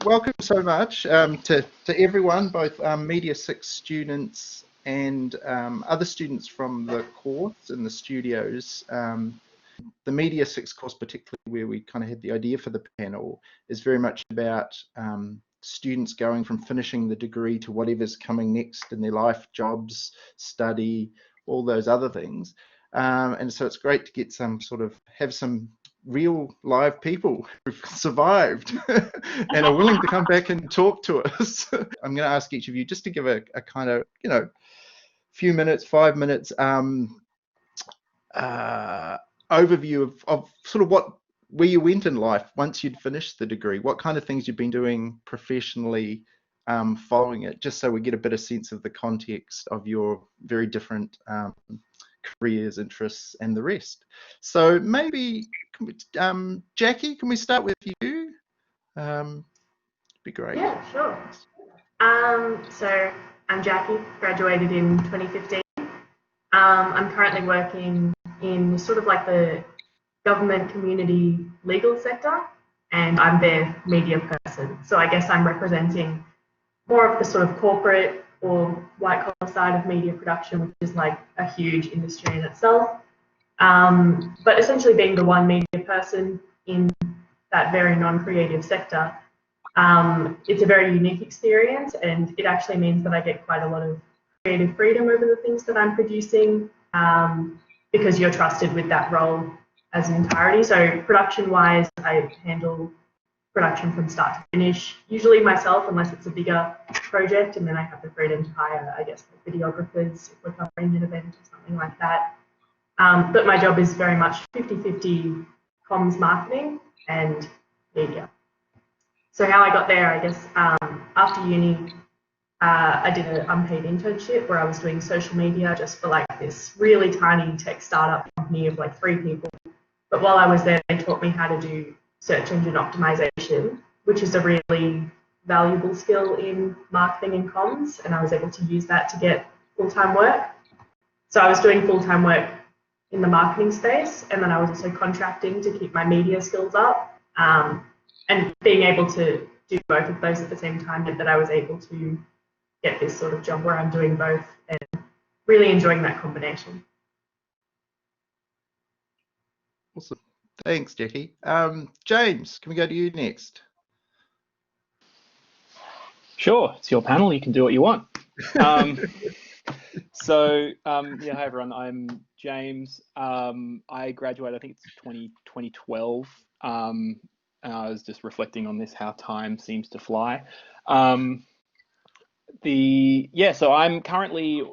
welcome so much to everyone, both Media 6 students and other students from the course and the studios. The Media 6 course, particularly where we kind of had the idea for the panel, is very much about students going from finishing the degree to whatever's coming next in their life, jobs, study, all those other things. And so it's great to get have some real live people who've survived and are willing to come back and talk to us. I'm going to ask each of you just to give a kind of, few minutes, 5 minutes overview of sort of where you went in life once you'd finished the degree, what kind of things you've been doing professionally following it, just so we get a bit of sense of the context of your very different careers, interests, and the rest. So maybe, Jackie, can we start with you? Be great. Yeah, sure. So I'm Jackie, graduated in 2015. I'm currently working in sort of like the government community legal sector, and I'm their media person. So I guess I'm representing more of the sort of corporate or white collar side of media production, which is like a huge industry in itself. But essentially being the one media person in that very non-creative sector, it's a very unique experience, and it actually means that I get quite a lot of creative freedom over the things that I'm producing, because you're trusted with that role as an entirety. So production-wise, I handle production from start to finish, usually myself, unless it's a bigger project, and then I have the freedom to hire, I guess, like videographers if we're covering an event or something like that. But my job is very much 50-50 comms marketing and media. So how I got there, I guess, after uni, I did an unpaid internship where I was doing social media just for like this really tiny tech startup company of like 3 people. But while I was there, they taught me how to do search engine optimization, which is a really valuable skill in marketing and comms, and I was able to use that to get full-time work. So I was doing full-time work in the marketing space, and then I was also contracting to keep my media skills up. And being able to do both of those at the same time meant that I was able to get this sort of job where I'm doing both and really enjoying that combination. Awesome. Thanks, Jackie. James, can we go to you next? Sure, it's your panel. You can do what you want. Yeah, hi everyone. I'm James. I graduated, I think it's 2012. And I was just reflecting on this, how time seems to fly. So I'm currently,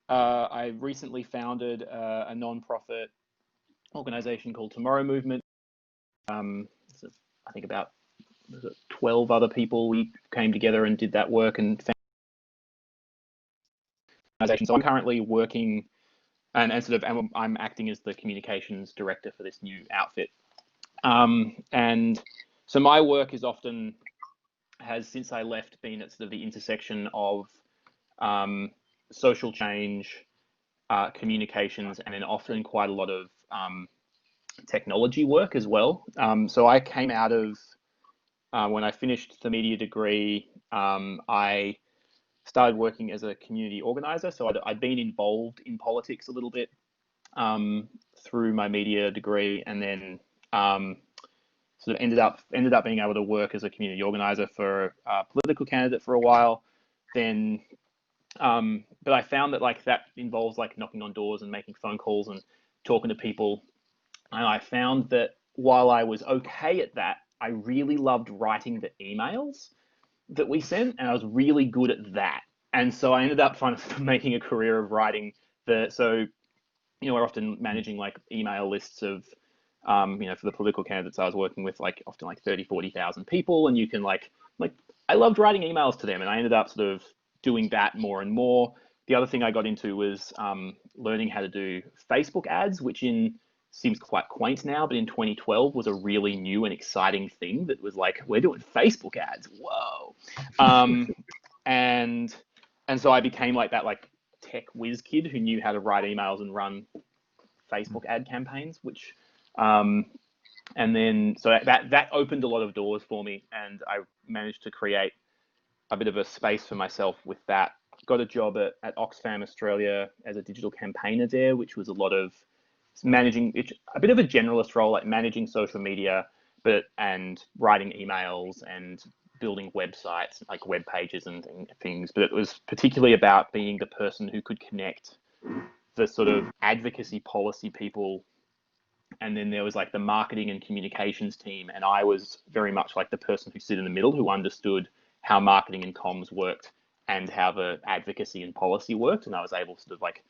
I recently founded a non-profit organization called Tomorrow Movement. I think about 12 other people, we came together and did that work and found an organization. So I'm currently working and I'm acting as the communications director for this new outfit. And so my work is has since I left been at sort of the intersection of social change, communications, and then often quite a lot of technology work as well. So I came out of, when I finished the media degree, I started working as a community organizer. So I'd been involved in politics a little bit through my media degree, and then sort of ended up being able to work as a community organizer for a political candidate for a while. Then, but I found that like that involves like knocking on doors and making phone calls and talking to people. And I found that while I was okay at that, I really loved writing the emails that we sent, and I was really good at that. And so I ended up making a career of writing so we're often managing like email lists of, for the political candidates I was working with, like often like 30, 40,000 people. And you can like, I loved writing emails to them, and I ended up sort of doing that more and more. The other thing I got into was learning how to do Facebook ads, which seems quite quaint now, but in 2012 was a really new and exciting thing that was like, we're doing Facebook ads, whoa. And so I became like that like tech whiz kid who knew how to write emails and run Facebook ad campaigns, which And then, so that opened a lot of doors for me, and I managed to create a bit of a space for myself with that. Got a job at Oxfam Australia as a digital campaigner there, which was a lot of managing, a bit of a generalist role, like managing social media, and writing emails and building websites, like web pages and things. But it was particularly about being the person who could connect the sort of advocacy policy people, and then there was like the marketing and communications team, and I was very much like the person who sit in the middle, who understood how marketing and comms worked and how the advocacy and policy worked, and I was able to sort of like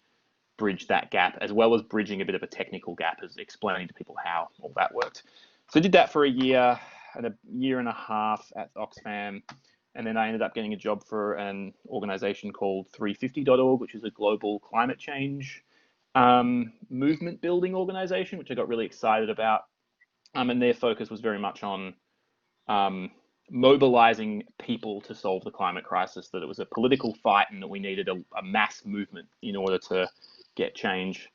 bridge that gap, as well as bridging a bit of a technical gap, as explaining to people how all that worked. So I did that for a year and a year and a half at Oxfam, and then I ended up getting a job for an organization called 350.org, which is a global climate change movement building organization, which I got really excited about. And their focus was very much on mobilizing people to solve the climate crisis, that it was a political fight and that we needed a mass movement in order to get change.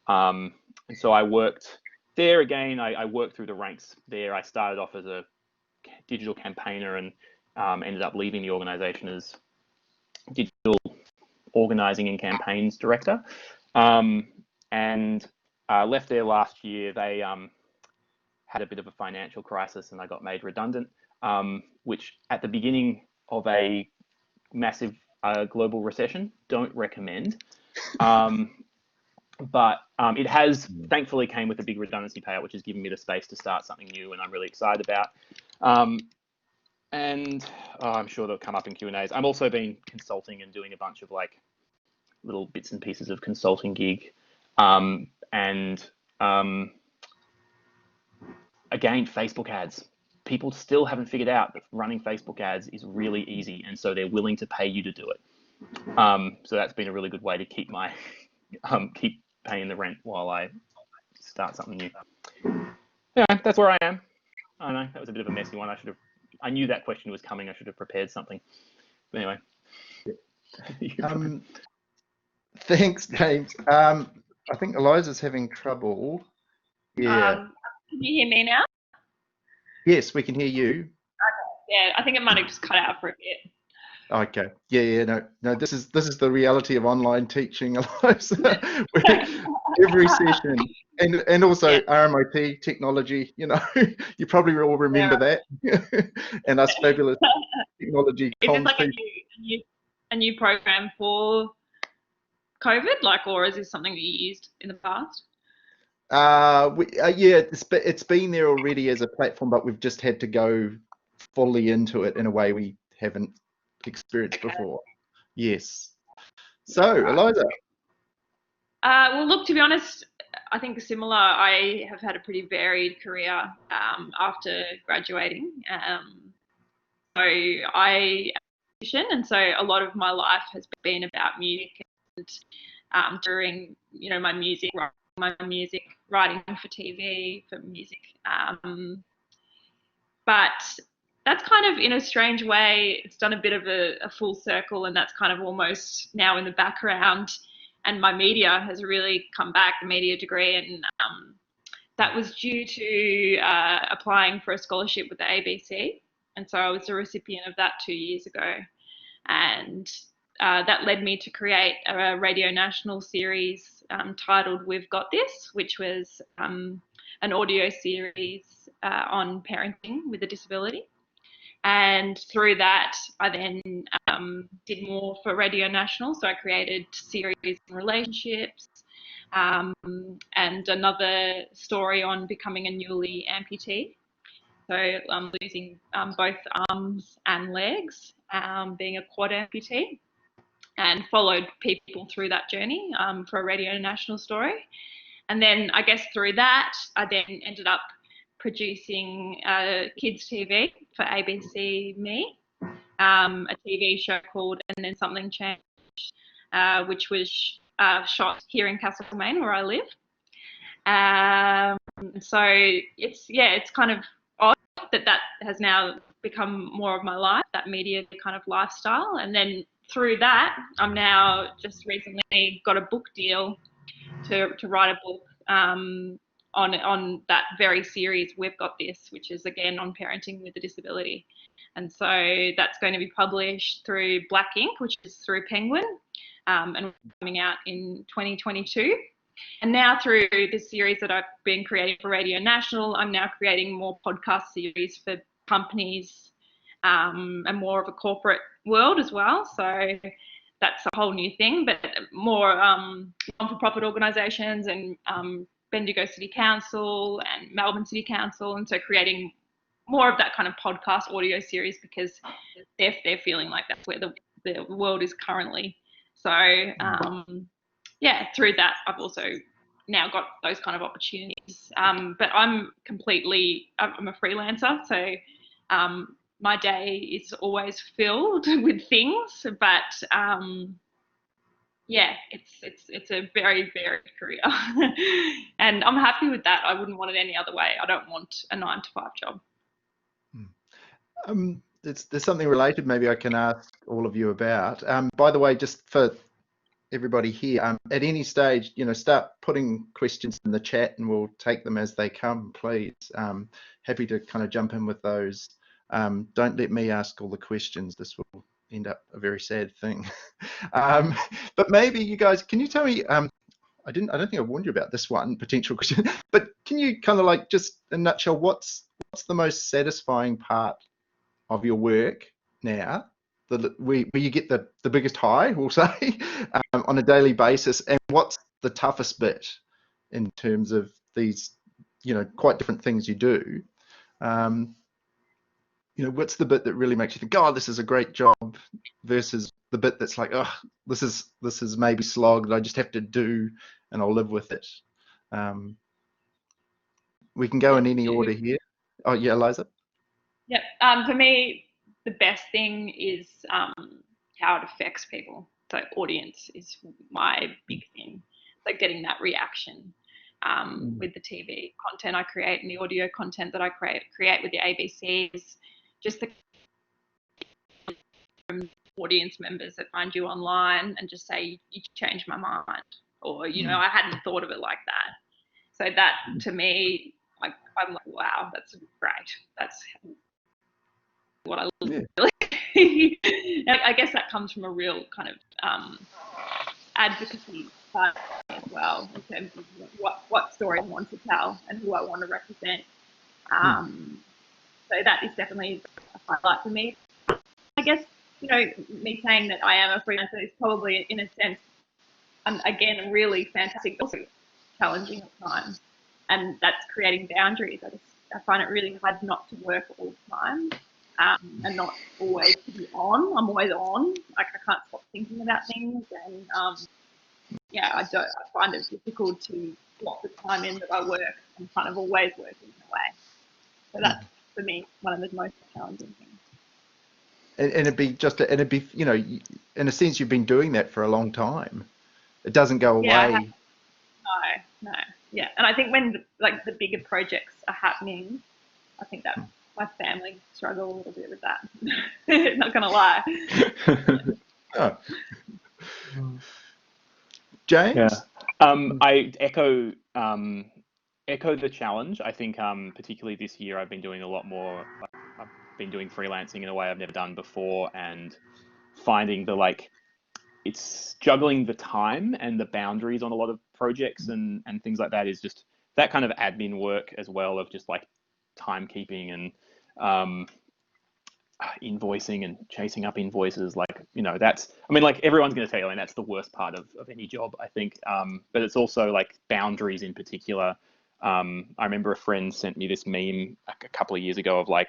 And so I worked there again. I worked through the ranks there. I started off as a digital campaigner and ended up leaving the organization as digital organizing and campaigns director. And left there last year. They had a bit of a financial crisis and I got made redundant, which at the beginning of a massive global recession, don't recommend. But it has thankfully came with a big redundancy payout, which has given me the space to start something new, and I'm really excited about. And I'm sure they'll come up in Q&As. I'm also been consulting and doing a bunch of like little bits and pieces of consulting gig. Again, Facebook ads. People still haven't figured out that running Facebook ads is really easy, and so they're willing to pay you to do it. So that's been a really good way to keep my keep paying the rent while I start something new. Yeah, that's where I am. I know that was a bit of a messy one. I knew that question was coming. I should have prepared something. But anyway. Thanks, James. I think Eliza's having trouble. Yeah. Can you hear me now? Yes, we can hear you. Yeah, I think it might have just cut out for a bit. Okay. Yeah. No. This is the reality of online teaching, Eliza. Every session, and also RMIT technology. You know, you probably all remember that, and us fabulous technology. Is this like a new program for COVID, or is this something that you used in the past? Yeah, it's been there already as a platform, but we've just had to go fully into it in a way we haven't experienced before. Yes. So, Eliza. Well, look, to be honest, I think similar. I have had a pretty varied career after graduating. So I am a musician, and so a lot of my life has been about music and during, my music, writing for TV, for music. But that's kind of, in a strange way, it's done a bit of a full circle, and that's kind of almost now in the background. And my media has really come back, the media degree, and that was due to applying for a scholarship with the ABC. And so I was a recipient of that 2 years ago. And that led me to create a Radio National series titled We've Got This, which was an audio series on parenting with a disability. And through that, I then did more for Radio National. So I created series on relationships and another story on becoming a newly amputee. So losing both arms and legs, being a quad amputee, and followed people through that journey for a Radio National story. And then I guess through that, I then ended up producing kids TV for ABC Me, a TV show called And Then Something Changed, which was shot here in Castlemaine, where I live. So it's kind of odd that has now become more of my life, that media kind of lifestyle. And then through that, I'm now just recently got a book deal to write a book on that very series, We've Got This, which is again on parenting with a disability. And so that's going to be published through Black Ink, which is through Penguin, and coming out in 2022. And now through this series that I've been creating for Radio National, I'm now creating more podcast series for companies and more of a corporate world as well. So that's a whole new thing, but more non-for-profit organisations and Bendigo City Council and Melbourne City Council, and so creating more of that kind of podcast audio series because they're feeling like that's where the world is currently. So yeah, through that I've also now got those kind of opportunities. But I'm a freelancer, so my day is always filled with things, but yeah, it's a very varied career, and I'm happy with that. I wouldn't want it any other way. I don't want a 9-to-5 job. There's something related maybe I can ask all of you about. By the way, just for everybody here, at any stage, start putting questions in the chat and we'll take them as they come, please. Happy to kind of jump in with those. Don't let me ask all the questions. This will end up a very sad thing. But maybe you guys, can you tell me, I don't think I warned you about this one potential question, but can you kind of like just in a nutshell, what's the most satisfying part of your work now, where you get the biggest high, we'll say, on a daily basis, and what's the toughest bit in terms of these, quite different things you do? What's the bit that really makes you think, oh, this is a great job, versus the bit that's like, oh, this is maybe slog that I just have to do and I'll live with it. We can go in any order here. Oh yeah, Eliza. Yep. For me, the best thing is how it affects people. So audience is my big thing. So getting that reaction with the TV content I create and the audio content that I create with the ABCs, just the audience members that find you online and just say, you changed my mind, or, I hadn't thought of it like that. So that, to me, I'm like, wow, that's great. That's what I love. Really. I guess that comes from a real kind of advocacy part as well, in terms of what story I want to tell and who I want to represent. So that is definitely a highlight for me. I guess, me saying that I am a freelancer is probably, in a sense, again, really fantastic, also challenging at times. And that's creating boundaries. I find it really hard not to work all the time and not always to be on. I'm always on. Like, I can't stop thinking about things. And I find it difficult to block the time in that I work. I'm kind of always working in a way. So that's, for me, one of the most challenging things. And it'd be, in a sense, you've been doing that for a long time. It doesn't go away. No. Yeah, and I think when the bigger projects are happening, I think that my family struggle a little bit with that. Not gonna lie. Oh. James? Yeah. I echo the challenge. I think particularly this year I've been doing a lot more. I've been doing freelancing in a way I've never done before, and finding it's juggling the time and the boundaries on a lot of projects and things like that is just that kind of admin work as well, of just like timekeeping and invoicing and chasing up invoices. Everyone's going to tell you, and that's the worst part of any job, I think. But it's also like boundaries in particular. I remember a friend sent me this meme a couple of years ago of and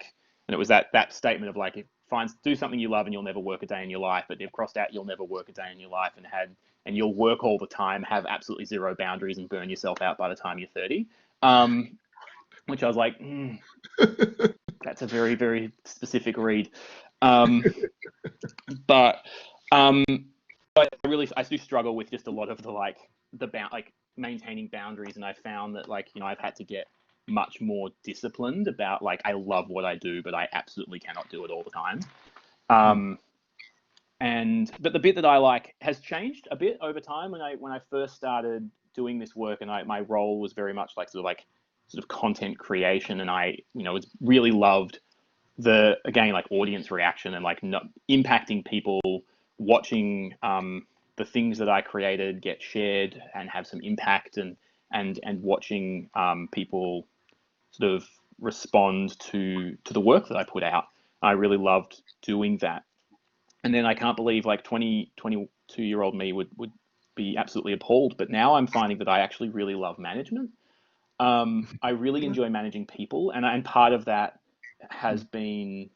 it was that statement of do something you love and you'll never work a day in your life, but they've crossed out you'll never work a day in your life, and you'll work all the time, have absolutely zero boundaries, and burn yourself out by the time you're 30. Which I was like, that's a very, very specific read. But I do struggle with just a lot of the maintaining boundaries, and I found that I've had to get much more disciplined about I love what I do, but I absolutely cannot do it all the time. But the bit that I like has changed a bit over time. When I first started doing this work, and my role was very much like sort of content creation, and I was really loved the, again, like audience reaction and like impacting people, watching the things that I created get shared and have some impact, and watching people sort of respond to the work that I put out. I really loved doing that. And then I can't believe like 22-year-old me would be absolutely appalled. But now I'm finding that I actually really love management. I really enjoy managing people, and part of that has been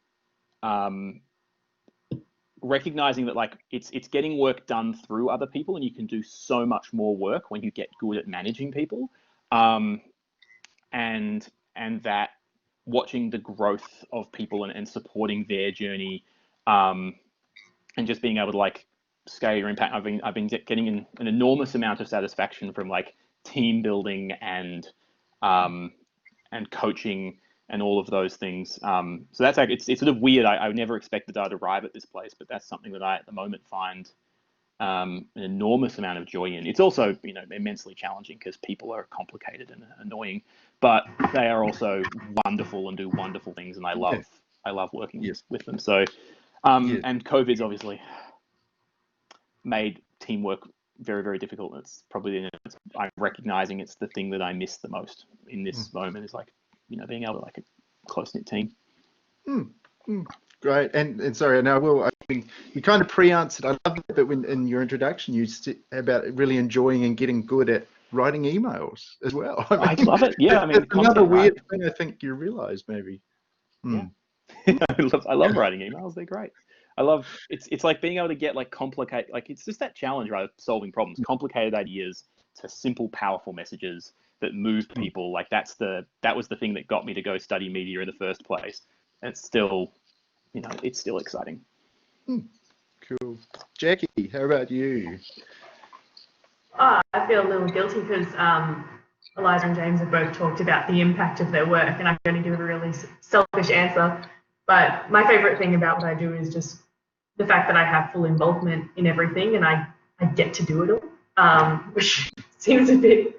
recognizing that like it's getting work done through other people, and you can do so much more work when you get good at managing people, and that watching the growth of people and supporting their journey, and just being able to like scale your impact. I've been getting an enormous amount of satisfaction from like team building and coaching and all of those things. So that's like, it's sort of weird. I never expected I'd arrive at this place, but that's something that I at the moment find an enormous amount of joy in. It's also, immensely challenging because people are complicated and annoying, but they are also wonderful and do wonderful things, and I love working with them. So, and COVID's obviously made teamwork very, very difficult. It's probably, I'm recognizing it's the thing that I miss the most in this moment, is like, being able to like a close-knit team. Great. And sorry, and I mean, you kind of pre-answered. I love that bit when in your introduction you said about really enjoying and getting good at writing emails as well. I love it. Yeah, I mean, it's another weird thing I think you realize maybe. Yeah. I love writing emails. They're great. I love it's like being able to get like complicated, like it's just that challenge, right, of solving problems, complicated ideas to simple, powerful messages that move people. Like that was the thing that got me to go study media in the first place. And it's still, it's still exciting. Cool. Jackie, how about you? I feel a little guilty because Eliza and James have both talked about the impact of their work, and I'm going to give a really selfish answer. But my favorite thing about what I do is just the fact that I have full involvement in everything, and I get to do it all, which seems a bit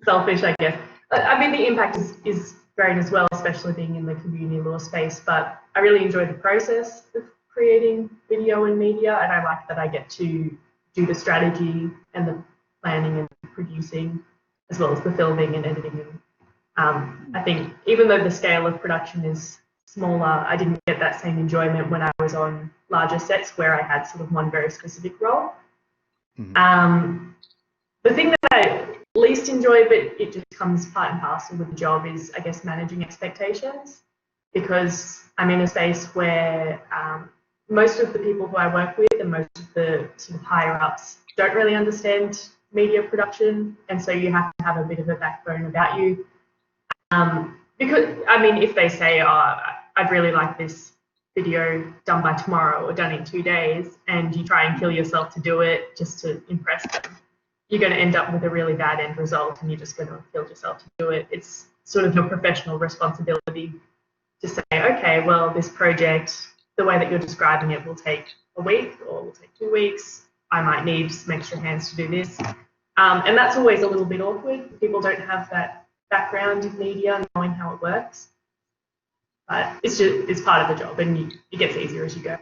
selfish, I guess. I mean, the impact is great as well, especially being in the community law space, but I really enjoy the process of creating video and media, and I like that I get to do the strategy and the planning and producing, as well as the filming and editing. I think even though the scale of production is smaller, I didn't get that same enjoyment when I was on larger sets where I had sort of one very specific role. The thing that I least enjoy, but it just comes part and parcel with the job, is I guess managing expectations, because I'm in a space where most of the people who I work with and most of the sort of higher ups don't really understand media production, and so you have to have a bit of a backbone about you. Because, I mean, if they say, oh, I'd really like this video done by tomorrow or done in 2 days, and you try and kill yourself to do it just to impress them, you're going to end up with a really bad end result, and you're just going to kill yourself to do it. It's sort of your professional responsibility to say, okay, well, this project, the way that you're describing it, will take a week or will take 2 weeks. I might need some extra hands to do this. And that's always a little bit awkward. People don't have that background in media and knowing how it works. But it's part of the job, and it gets easier as you go.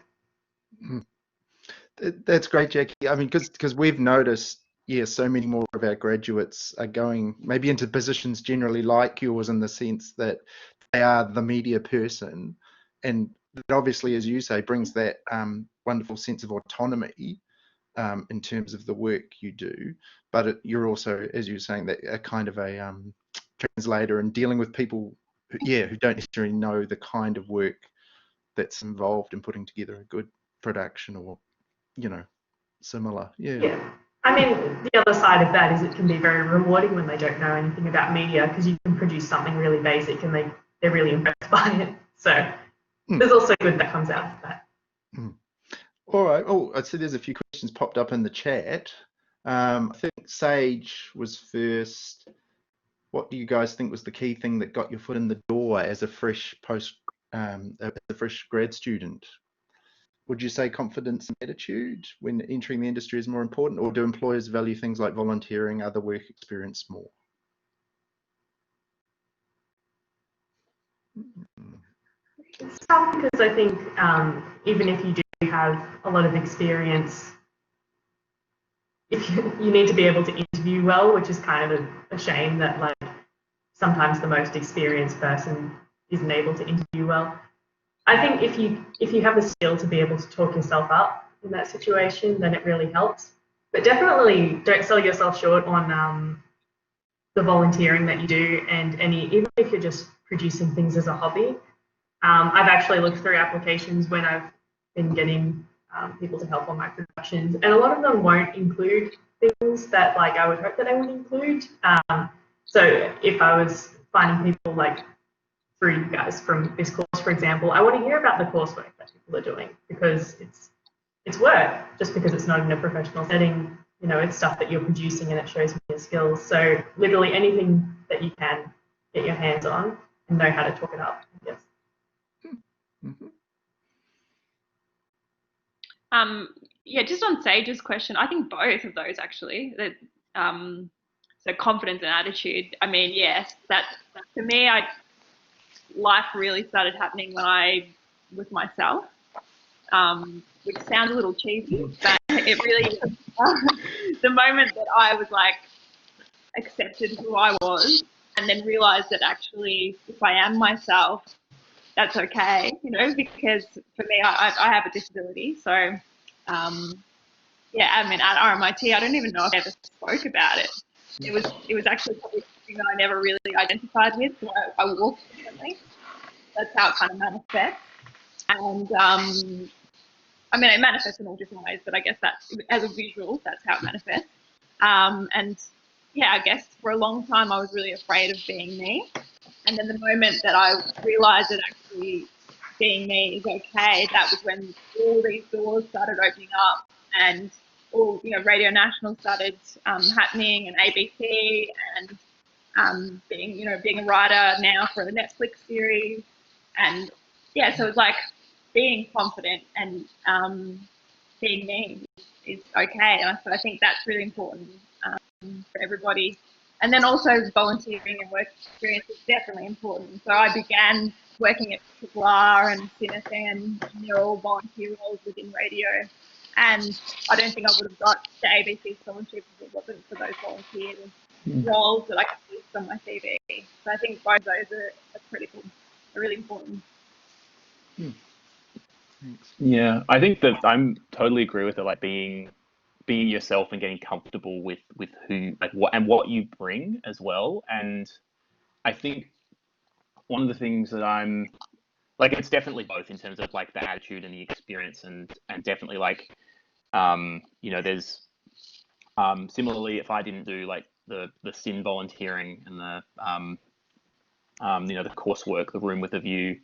That's great, Jackie. I mean, because we've noticed, so many more of our graduates are going maybe into positions generally like yours, in the sense that they are the media person, and that obviously, as you say, brings that wonderful sense of autonomy in terms of the work you do. But you're also, as you were saying, that a kind of a translator and dealing with people who don't necessarily know the kind of work that's involved in putting together a good production, or similar. Yeah. I mean, the other side of that is it can be very rewarding when they don't know anything about media, because you can produce something really basic and they're really impressed by it. So there's also good that comes out of that. All right. Oh, I see there's a few questions popped up in the chat. I think Sage was first. What do you guys think was the key thing that got your foot in the door as a fresh grad student? Would you say confidence and attitude when entering the industry is more important, or do employers value things like volunteering, other work experience more? It's tough because I think even if you do have a lot of experience, if you need to be able to interview well, which is kind of a shame that like sometimes the most experienced person isn't able to interview well. I think if you have the skill to be able to talk yourself up in that situation, then it really helps. But definitely don't sell yourself short on the volunteering that you do, and even if you're just producing things as a hobby. I've actually looked through applications when I've been getting people to help on my productions, and a lot of them won't include things that like I would hope that I would include. So if I was finding people like through you guys from this course, for example, I want to hear about the coursework that people are doing, because it's work. Just because it's not in a professional setting, you know, it's stuff that you're producing and it shows me your skills. So literally anything that you can get your hands on and know how to talk it up, I guess. Mm-hmm. Yeah, just on Sage's question, I think both of those actually. That so confidence and attitude. I mean, yes, that for me, life really started happening when I was myself, which sounds a little cheesy, but it really the moment that I was like accepted who I was, and then realized that actually if I am myself, that's okay, you know, because for me, I have a disability. So, yeah, I mean, at RMIT, I don't even know if I ever spoke about it. It was actually probably something that I never really identified with. So I walk differently. That's how it kind of manifests. And I mean, it manifests in all different ways, but I guess that as a visual, that's how it manifests. And yeah, I guess for a long time, I was really afraid of being me. And then the moment that I realized that actually being me is okay, that was when all these doors started opening up, and all, you know, Radio National started happening, and ABC, and being a writer now for a Netflix series. And yeah, so it's like being confident and being me is okay. And I think that's really important for everybody. And then also volunteering and work experience is definitely important. So I began working at Triple R and CineFan, and they're all volunteer roles within radio. And I don't think I would have got the ABC scholarship if it wasn't for those volunteer roles that I could list on my CV. So I think both of those are critical, are really important. Thanks. Yeah, I think that I'm totally agree with it, like being yourself and getting comfortable with who, like, what you bring as well. And I think one of the things that I'm like, it's definitely both in terms of like the attitude and the experience, and definitely like you know, there's similarly, if I didn't do like the SIN volunteering and the you know, the coursework, the room with a view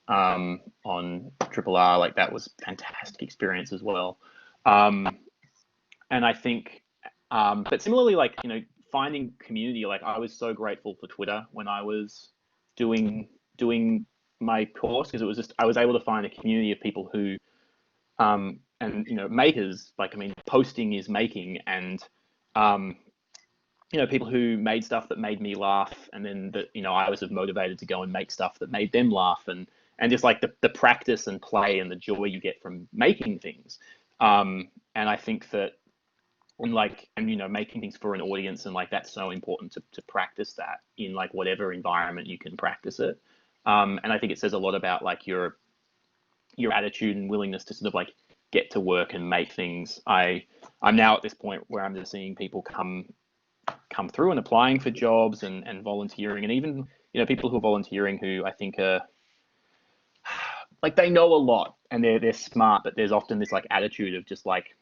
on Triple R, like that was fantastic experience as well. And I think, but similarly, like, you know, finding community, like I was so grateful for Twitter when I was doing my course, because it was just, I was able to find a community of people who, and, you know, makers, like, I mean, posting is making, and, you know, people who made stuff that made me laugh, and then that, you know, I was motivated to go and make stuff that made them laugh, and just like the practice and play and the joy you get from making things. And I think that, and you know, making things for an audience, and like that's so important to practice that in like whatever environment you can practice it. And I think it says a lot about like your attitude and willingness to sort of like get to work and make things. I'm now at this point where I'm just seeing people come through and applying for jobs and volunteering, and even, you know, people who are volunteering who I think are like, they know a lot and they're smart, but there's often this like attitude of just like,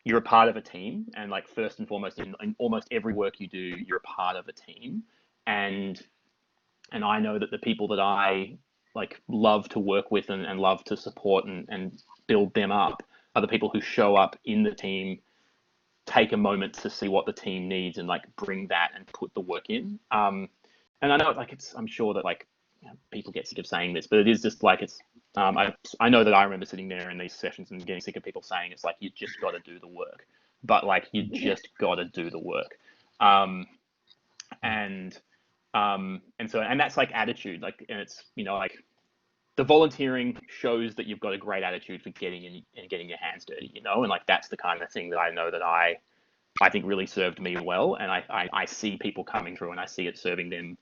you're a part of a team, and like first and foremost in almost every work you do, you're a part of a team. And I know that the people that I like love to work with and love to support and build them up are the people who show up in the team, take a moment to see what the team needs, and like bring that and put the work in. And I know, like, I'm sure that like, you know, people get sick of saying this, but it is just like, it's I know that I remember sitting there in these sessions and getting sick of people saying it's like, you just got to do the work, but like, you just got to do the work. And that's like attitude, like, and it's, you know, like, the volunteering shows that you've got a great attitude for getting in and getting your hands dirty, you know, and like, that's the kind of thing that I know that I think really served me well, and I see people coming through and I see it serving them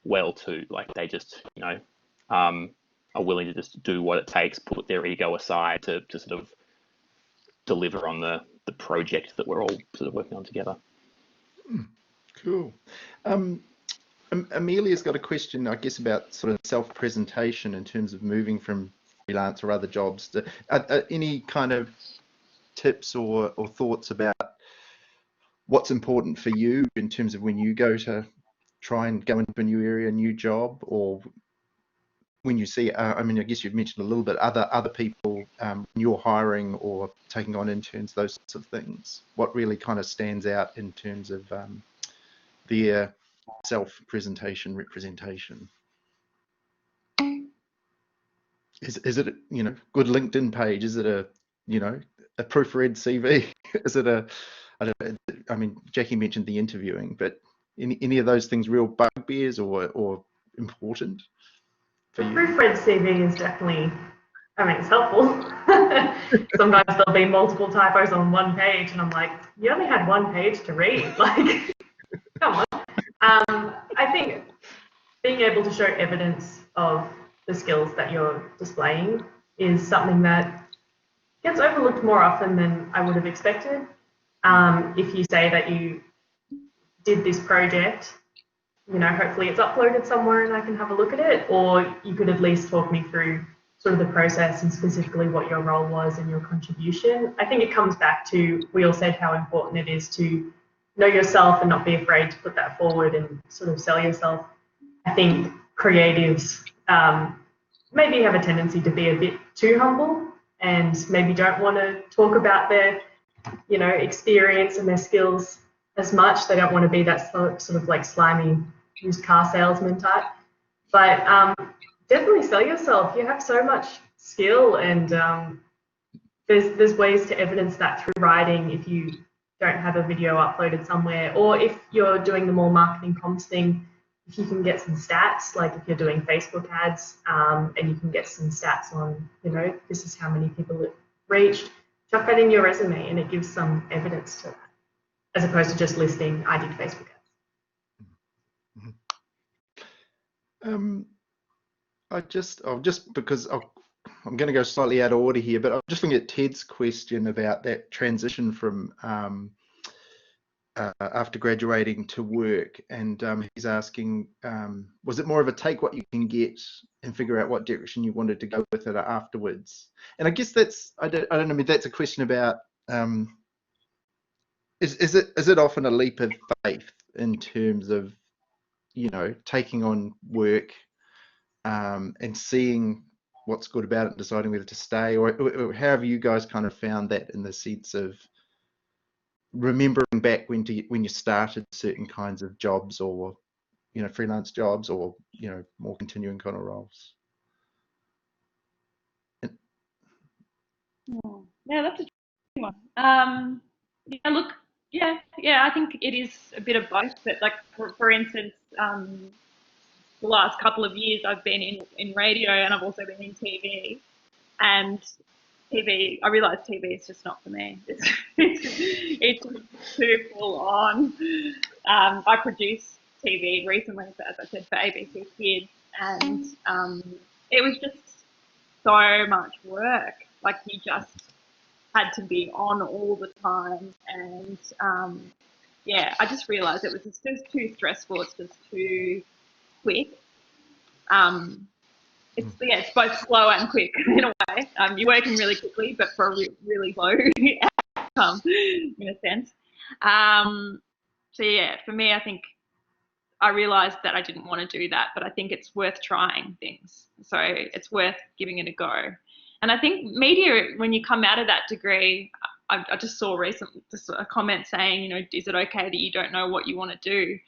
well too. Like, they just, you know, are willing to just do what it takes, put their ego aside to sort of deliver on the project that we're all sort of working on together. Cool. Amelia's got a question, I guess, about sort of self-presentation in terms of moving from freelance or other jobs. Any kind of tips or thoughts about what's important for you in terms of when you go to try and go into a new area, new job, or when you see, I mean, I guess you've mentioned a little bit other people you're hiring or taking on interns, those sorts of things. What really kind of stands out in terms of their self-presentation, representation? Is it, you know, good LinkedIn page? Is it a, you know, a proofread CV? Is it a, I mean, Jackie mentioned the interviewing, but any of those things real bugbears or important for you? Proofread CV is definitely, I mean, it's helpful. Sometimes there'll be multiple typos on one page, and I'm like, you only had one page to read. Like, come on. I think being able to show evidence of the skills that you're displaying is something that gets overlooked more often than I would have expected. If you say that you did this project, you know, hopefully it's uploaded somewhere and I can have a look at it, or you could at least talk me through sort of the process and specifically what your role was and your contribution. I think it comes back to, we all said how important it is to know yourself and not be afraid to put that forward and sort of sell yourself. I think creatives maybe have a tendency to be a bit too humble and maybe don't want to talk about their, you know, experience and their skills as much. They don't want to be that sort of like slimy used car salesman type. But definitely sell yourself. You have so much skill, and there's ways to evidence that through writing if you don't have a video uploaded somewhere, or if you're doing the more marketing comms thing, if you can get some stats, like if you're doing Facebook ads and you can get some stats on, you know, this is how many people it reached, chuck that in your resume and it gives some evidence to that, as opposed to just listing, I did Facebook ads. I'm going to go slightly out of order here, but I'm just looking at Ted's question about that transition from after graduating to work, and he's asking, was it more of a take what you can get and figure out what direction you wanted to go with it afterwards? And I guess that's, I don't know, I mean, that's a question about, is it often a leap of faith in terms of, you know, taking on work and seeing what's good about it and deciding whether to stay, or how have you guys kind of found that, in the sense of remembering back when you started certain kinds of jobs, or, you know, freelance jobs, or, you know, more continuing kind of roles? Yeah, that's a tricky one. Yeah, look, yeah, I think it is a bit of both. But like, for instance, the last couple of years I've been in radio, and I've also been in TV. And TV, I realise TV is just not for me. It's too full on. I produced TV recently, as I said, for ABC Kids, and it was just so much work. Like, you just had to be on all the time, and yeah, I just realised it was just too stressful. It's just too quick. It's both slow and quick in a way. You're working really quickly, but for a really low outcome, in a sense. So yeah, for me, I think I realised that I didn't want to do that, but I think it's worth trying things. So it's worth giving it a go. And I think media, when you come out of that degree, I just saw recently just a comment saying, you know, is it okay that you don't know what you want to do?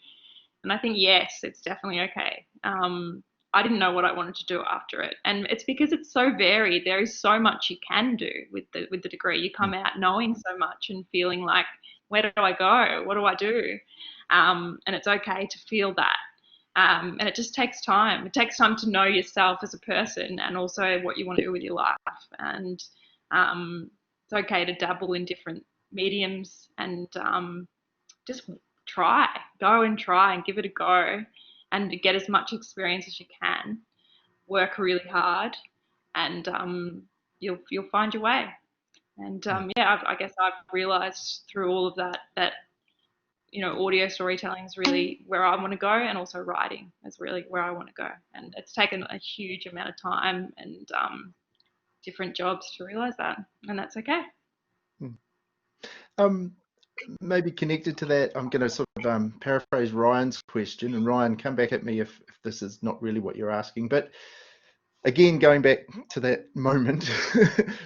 And I think, yes, it's definitely okay. I didn't know what I wanted to do after it. And it's because it's so varied. There is so much you can do with the degree. You come out knowing so much and feeling like, where do I go? What do I do? And it's okay to feel that. And it just takes time. It takes time to know yourself as a person and also what you want to do with your life. And it's okay to dabble in different mediums and just go and try and give it a go and get as much experience as you can. Work really hard, and you'll find your way. And I guess I've realised through all of that audio storytelling is really where I want to go, and also writing is really where I want to go. And it's taken a huge amount of time and different jobs to realise that, and that's okay. Maybe connected to that, I'm going to sort of paraphrase Ryan's question, and Ryan, come back at me if this is not really what you're asking. But again, going back to that moment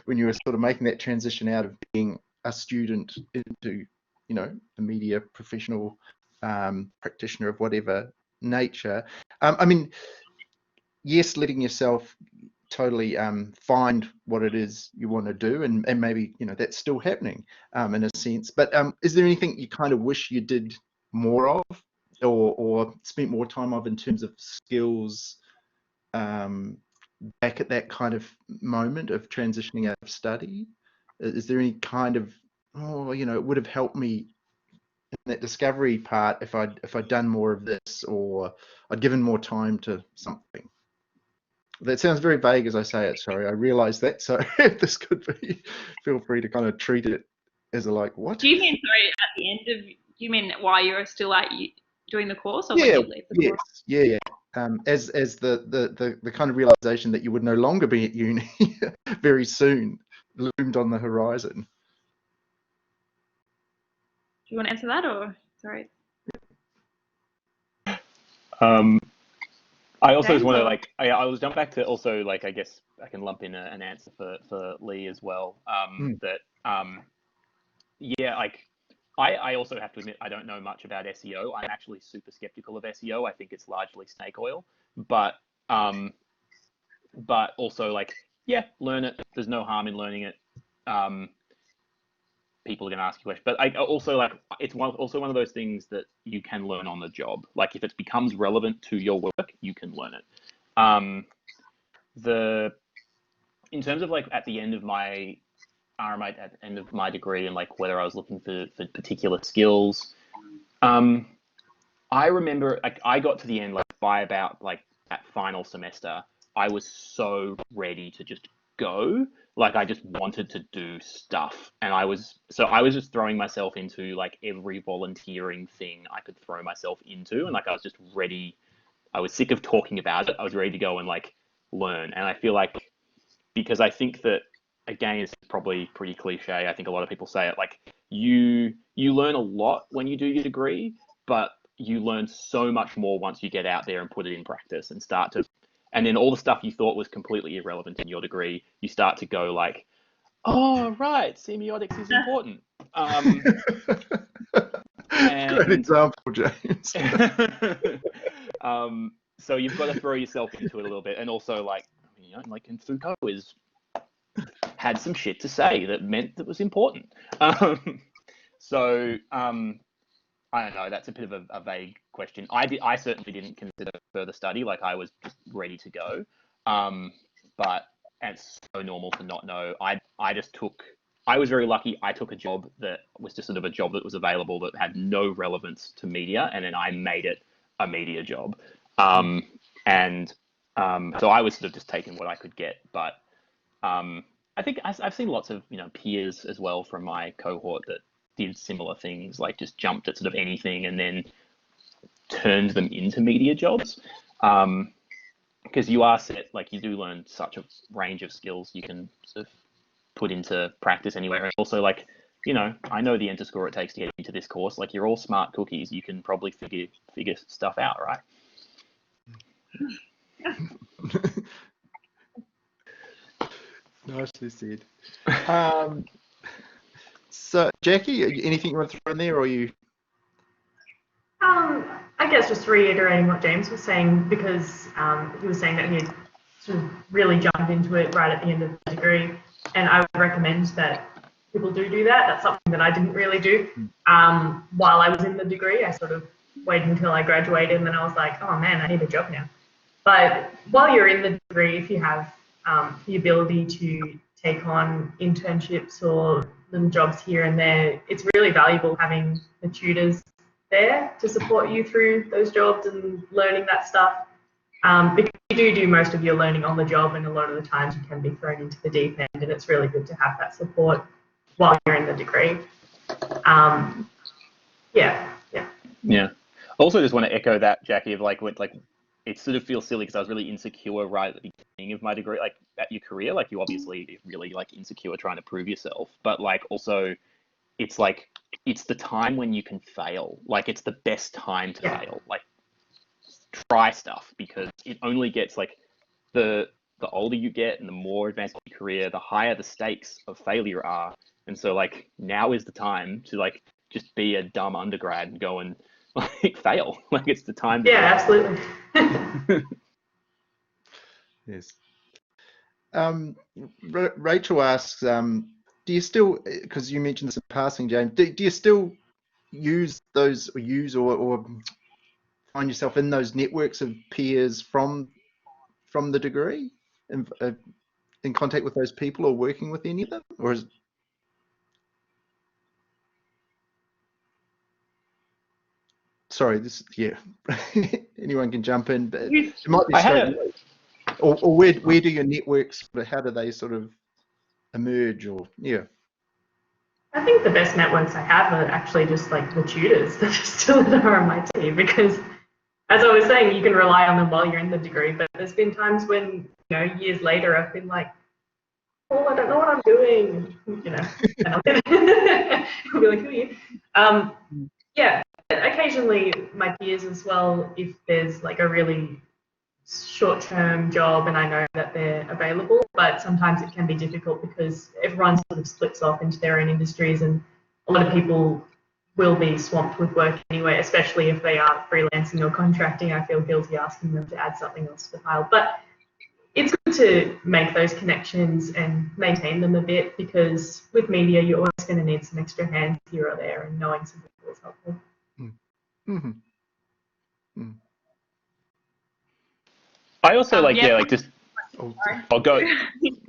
when you were sort of making that transition out of being a student into, the media professional practitioner of whatever nature. I mean, yes, letting yourself totally find what it is you want to do, and maybe that's still happening in a sense, but is there anything you kind of wish you did more of, or spent more time of in terms of skills back at that kind of moment of transitioning out of study? Is there any kind of, it would have helped me in that discovery part if I'd done more of this, or I'd given more time to something? That sounds very vague as I say it, sorry, I realise that, so if this could be, feel free to kind of treat it as a what? Do you mean, sorry, at the end of, you mean while you're still doing the course, or Yeah, when you leave the course? Yeah. As the kind of realisation that you would no longer be at uni very soon loomed on the horizon. Do you want to answer that, or sorry? I also just want to I was jump back to also I guess I can lump in an answer for Lee as well. That I also have to admit I don't know much about SEO. I'm actually super skeptical of SEO. I think it's largely snake oil, but also learn it. There's no harm in learning it. People are going to ask you questions, but I also it's also one of those things that you can learn on the job. Like if it becomes relevant to your work, you can learn it. In terms of at the end of my RMA, at the end of my degree, and whether I was looking for particular skills, I remember I got to the end by about that final semester, I was so ready to just go. I just wanted to do stuff, and I was just throwing myself into every volunteering thing I could throw myself into, and I was just ready. I was sick of talking about it. I was ready to go and learn. And I feel because I think that, again, it's probably pretty cliche. I think a lot of people say it you learn a lot when you do your degree, but you learn so much more once you get out there and put it in practice and and then all the stuff you thought was completely irrelevant in your degree, you start to go oh, right, semiotics is important. Great example, James. So you've got to throw yourself into it a little bit. And also and Foucault had some shit to say that meant that was important. I don't know, that's a bit of a vague question. I certainly didn't consider further study. I was just ready to go. But it's so normal to not know. I was very lucky. I took a job that was just sort of a job that was available that had no relevance to media, and then I made it a media job. So I was sort of just taking what I could get. But I think I've seen lots of peers as well from my cohort that did similar things, just jumped at sort of anything and then turned them into media jobs. Because you are set, you do learn such a range of skills you can sort of put into practice anywhere. And also I know the enter score it takes to get into this course. You're all smart cookies. You can probably figure stuff out, right? Nicely said. So Jackie, anything you want to throw in there, or you? I guess just reiterating what James was saying, because he was saying that he had sort of really jumped into it right at the end of the degree, and I would recommend that people do that. That's something that I didn't really do while I was in the degree. I sort of waited until I graduated, and then I was like, oh man, I need a job now. But while you're in the degree, if you have the ability to take on internships or little jobs here and there, it's really valuable having the tutors there to support you through those jobs and learning that stuff. Because you do most of your learning on the job, and a lot of the times you can be thrown into the deep end, and it's really good to have that support while you're in the degree. Yeah. Also, just want to echo that, Jackie, of like it sort of feels silly because I was really insecure right at the beginning of my degree, like at your career, like you obviously really like insecure trying to prove yourself, but like also it's like it's the time when you can fail. Like it's the best time to fail. Like try stuff, because it only gets like the older you get and the more advanced your career, the higher the stakes of failure are. And so like now is the time to like just be a dumb undergrad and go and like fail. Like it's the time. Yeah, absolutely. Yes. Rachel asks, do you still, because you mentioned this in passing, James, do you still use those, or find yourself in those networks of peers from the degree, in contact with those people or working with any of them, or is sorry, this, yeah, anyone can jump in, but it might be straight. Or where do your networks, how do they sort of emerge, or yeah? I think the best networks I have are actually just like the tutors that are still at RMIT, because as I was saying, you can rely on them while you're in the degree, but there's been times when, years later, I've been like, oh, I don't know what I'm doing, and I'll be like, who are you? Yeah, occasionally my peers as well, if there's like a really short-term job and I know that they're available, but sometimes it can be difficult because everyone sort of splits off into their own industries, and a lot of people will be swamped with work anyway, especially if they are freelancing or contracting. I feel guilty asking them to add something else to the pile, but it's good to make those connections and maintain them a bit, because with media you're always going to need some extra hands here or there, and knowing some people is helpful. Mm-hmm. Mm-hmm. I also like, yeah, like just, I'll go.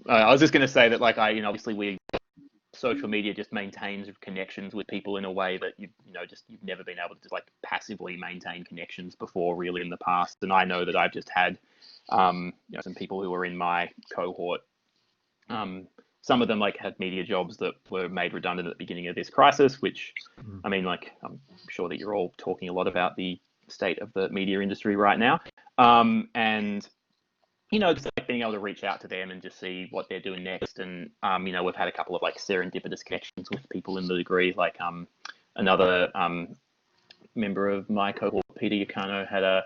I was just going to say that like obviously social media just maintains connections with people in a way that you've never been able to just like passively maintain connections before really in the past. And I know that I've just had some people who were in my cohort. Some of them like had media jobs that were made redundant at the beginning of this crisis, which I mean, like I'm sure that you're all talking a lot about the state of the media industry right now. And just like being able to reach out to them and just see what they're doing next. And, we've had a couple of like serendipitous connections with people in the degree, like another member of my cohort, Peter Yacano,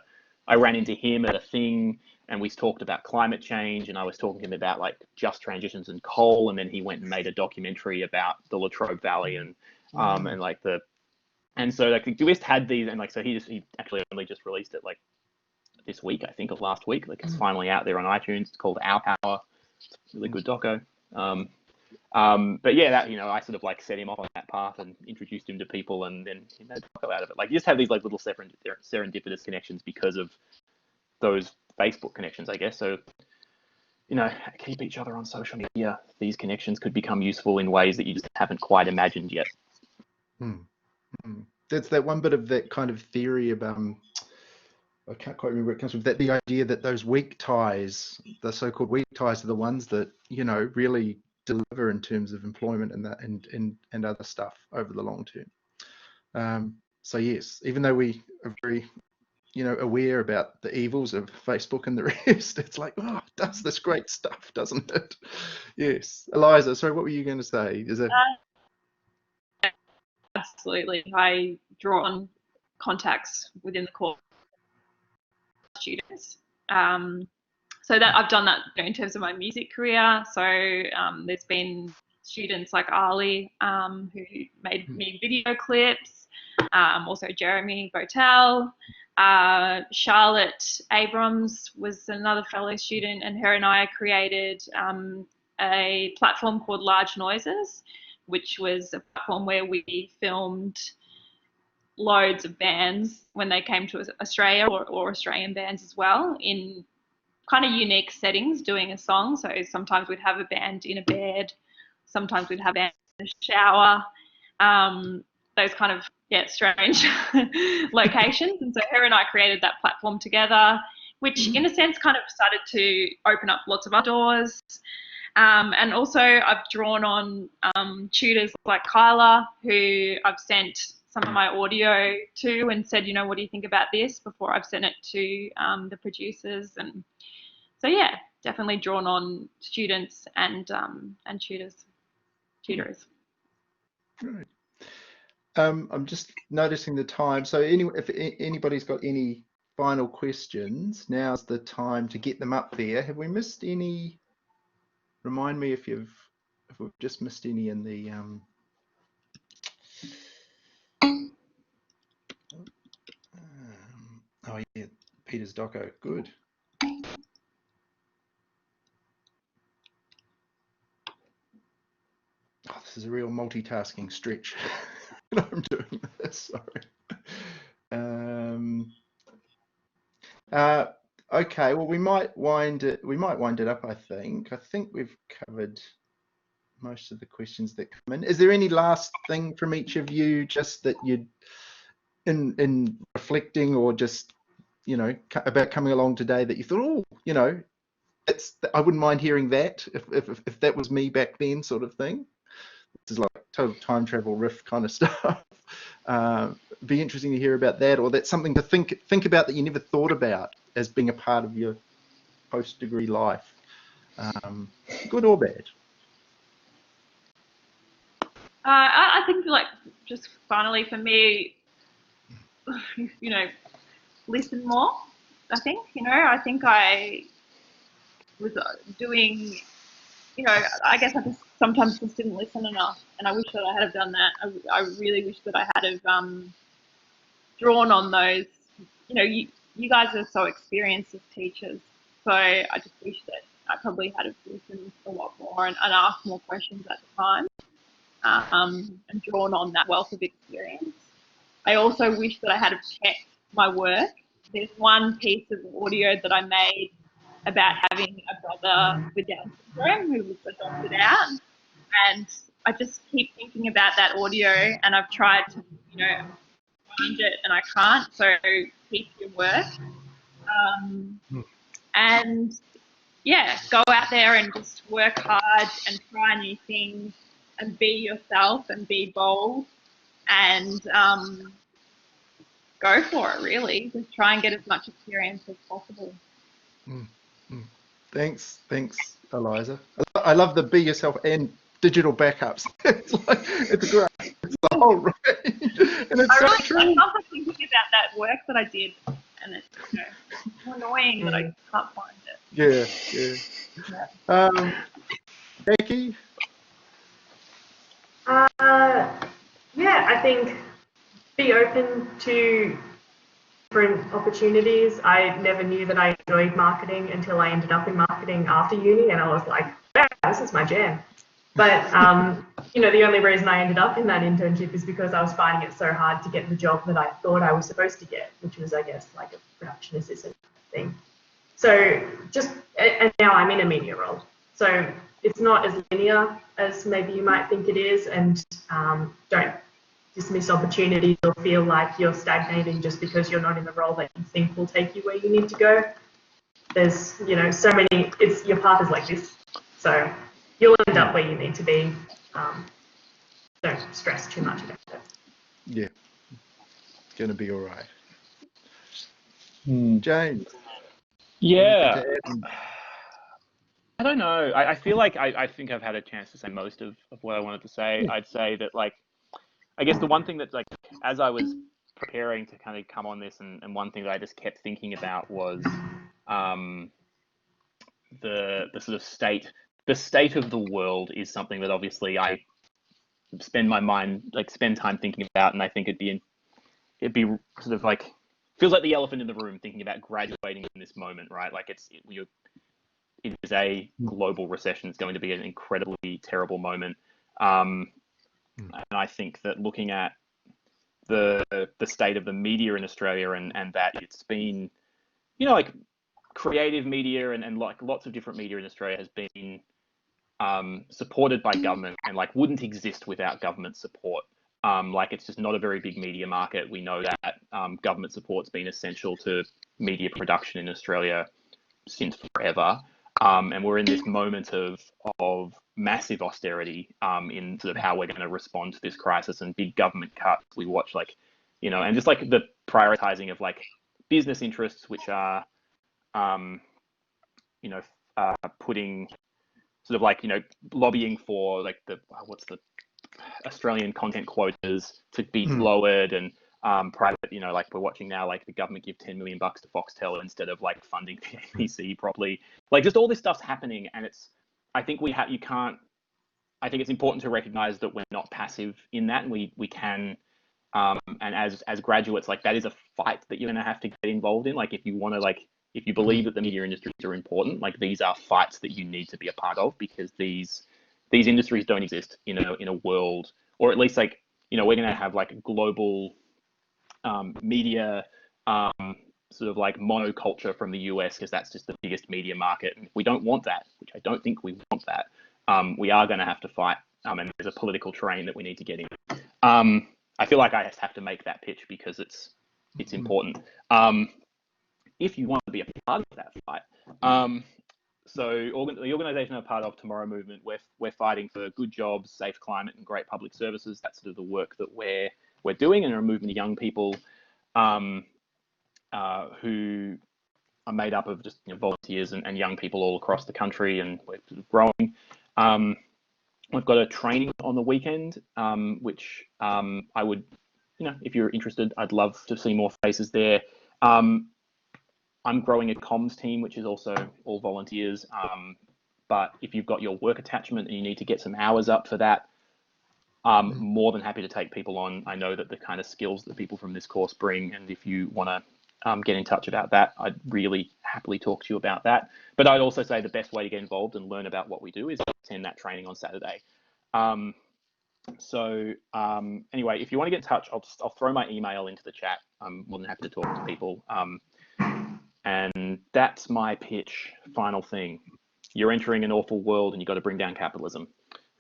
I ran into him at a thing and we talked about climate change, and I was talking to him about like just transitions in coal. And then he went and made a documentary about the Latrobe Valley and so like we just had these, and like, so he actually only just released it like this week, I think, or last week. Like it's finally out there on iTunes. It's called Our Power. It's a really good doco. But yeah, that I sort of like set him off on that path and introduced him to people, and then he made a doco out of it. Like you just have these like little serendipitous connections because of those Facebook connections, I guess. So keep each other on social media. These connections could become useful in ways that you just haven't quite imagined yet. That's that one bit of that kind of theory about. I can't quite remember where it comes from. That the idea that those weak ties, the so-called weak ties, are the ones that really deliver in terms of employment and that and other stuff over the long term. So yes, even though we are very aware about the evils of Facebook and the rest, it's like, oh, it does this great stuff, doesn't it? Yes, Eliza. Sorry, what were you going to say? Is it? Absolutely. I draw on contacts within the course students. So that I've done that in terms of my music career. So there's been students like Ali who made me video clips, also Jeremy Botel, Charlotte Abrams was another fellow student, and her and I created a platform called Large Noises, which was a platform where we filmed loads of bands when they came to Australia, or Australian bands as well, in kind of unique settings doing a song. So sometimes we'd have a band in a bed, sometimes we'd have a band in a shower, those kind of strange locations. And so her and I created that platform together, which in a sense kind of started to open up lots of other doors. And also I've drawn on tutors like Kyla, who I've sent some of my audio to and said, what do you think about this, before I've sent it to the producers. And so yeah, definitely drawn on students and tutors. Right. I'm just noticing the time. So if anybody's got any final questions, now's the time to get them up there. Have we missed any? Remind me if we've just missed any in the oh yeah, Peter's doco. Good. Oh, this is a real multitasking stretch. I'm doing this. Sorry. Okay. Well, we might wind it up. I think we've covered most of the questions that come in. Is there any last thing from each of you, just that you'd in reflecting, or just about coming along today, that you thought, I wouldn't mind hearing that if that was me back then, sort of thing? This is like total time travel riff kind of stuff. Be interesting to hear about that, or that's something to think about that you never thought about as being a part of your post-degree life, good or bad. I think, just finally for me, listen more. I think I was doing, I guess I just sometimes just didn't listen enough, and I wish that I had have done that. I really wish that I had have drawn on those. You guys are so experienced as teachers, so I just wish that I probably had have listened a lot more and asked more questions at the time, and drawn on that wealth of experience. I also wish that I had have checked my work. There's one piece of audio that I made about having a brother with Down syndrome who was adopted out, and I just keep thinking about that audio, and I've tried to, find it, and I can't. So keep your work, and yeah, go out there and just work hard and try new things, and be yourself and be bold, and go for it. Really, just try and get as much experience as possible. Thanks, Eliza. I love the be yourself and digital backups. It's great. It's the whole range, and it's so true. I love thinking about that work that I did, and it's annoying that I can't find it. Yeah. Becky. Yeah, I think be open to different opportunities. I never knew that I enjoyed marketing until I ended up in marketing after uni, and I was like, wow, this is my jam. But the only reason I ended up in that internship is because I was finding it so hard to get the job that I thought I was supposed to get, which was, I guess, like a production assistant thing. So and now I'm in a media role. So it's not as linear as maybe you might think it is, and don't dismiss opportunities or feel like you're stagnating just because you're not in the role that you think will take you where you need to go. There's, so many, your path is like this. So you'll end up where you need to be. Don't stress too much about it. Yeah. Gonna be all right. James. Yeah. I don't know. I feel like I think I've had a chance to say most of what I wanted to say. I'd say that, I guess the one thing that, as I was preparing to kind of come on this, and one thing that I just kept thinking about was the sort of state of the world is something that obviously I spend time thinking about, and I think it'd be sort of feels like the elephant in the room thinking about graduating in this moment, right? Like it is a global recession. It's going to be an incredibly terrible moment. And I think that looking at the state of the media in Australia and that it's been, like creative media and like lots of different media in Australia has been supported by government and like wouldn't exist without government support. Like it's just not a very big media market. We know that government support's been essential to media production in Australia since forever. And we're in this moment of massive austerity in sort of how we're going to respond to this crisis and big government cuts. We watch like, and just like the prioritizing of like business interests, which are, putting sort of like, lobbying for like what's the Australian content quotas to be lowered and private, like we're watching now, like the government give $10 million to Foxtel instead of like funding the ABC properly. Like just all this stuff's happening, and I think I think it's important to recognize that we're not passive in that, and we can, and as graduates, like that is a fight that you're going to have to get involved in. Like if you want to, like if you believe that the media industries are important, like these are fights that you need to be a part of, because these industries don't exist in a world, or at least like, we're going to have like global media sort of like monoculture from the US, because that's just the biggest media market. And if we don't want that, which I don't think we want that, we are going to have to fight. And there's a political terrain that we need to get in. I feel like I just have to make that pitch because it's important. If you want to be a part of that fight. So the organisation I'm part of, Tomorrow Movement, we're fighting for good jobs, safe climate, and great public services. That's sort of the work that we're doing, and are a movement of young people who are made up of just volunteers and young people all across the country, and we're sort of growing. We've got a training on the weekend, which I would, if you're interested, I'd love to see more faces there. I'm growing a comms team, which is also all volunteers. But if you've got your work attachment and you need to get some hours up for that, I'm more than happy to take people on. I know that the kind of skills that people from this course bring, and if you want to get in touch about that, I'd really happily talk to you about that. But I'd also say the best way to get involved and learn about what we do is attend that training on Saturday. Anyway, if you want to get in touch, I'll throw my email into the chat. I'm more than happy to talk to people. And that's my pitch. Final thing, you're entering an awful world, and you've got to bring down capitalism.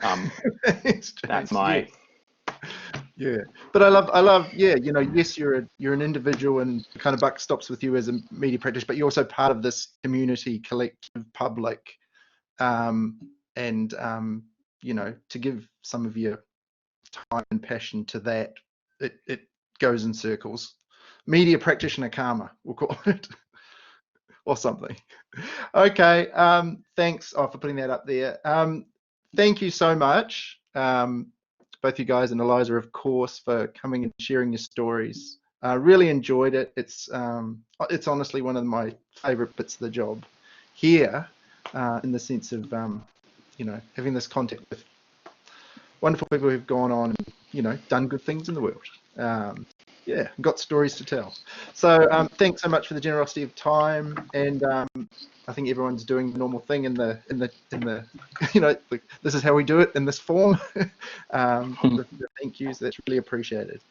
That's my. Yeah, but I love. Yeah, yes, you're an individual, and kind of buck stops with you as a media practitioner, but you're also part of this community, collective, public, and to give some of your time and passion to that, it goes in circles. Media practitioner karma, we'll call it. Or something. Okay, thanks for putting that up there. Thank you so much, both you guys and Eliza, of course, for coming and sharing your stories. I really enjoyed it. It's honestly one of my favorite bits of the job here, in the sense of having this contact with wonderful people who've gone on and done good things in the world. Yeah, got stories to tell. So thanks so much for the generosity of time, and I think everyone's doing the normal thing in the this is how we do it in this form. The thank yous, that's really appreciated.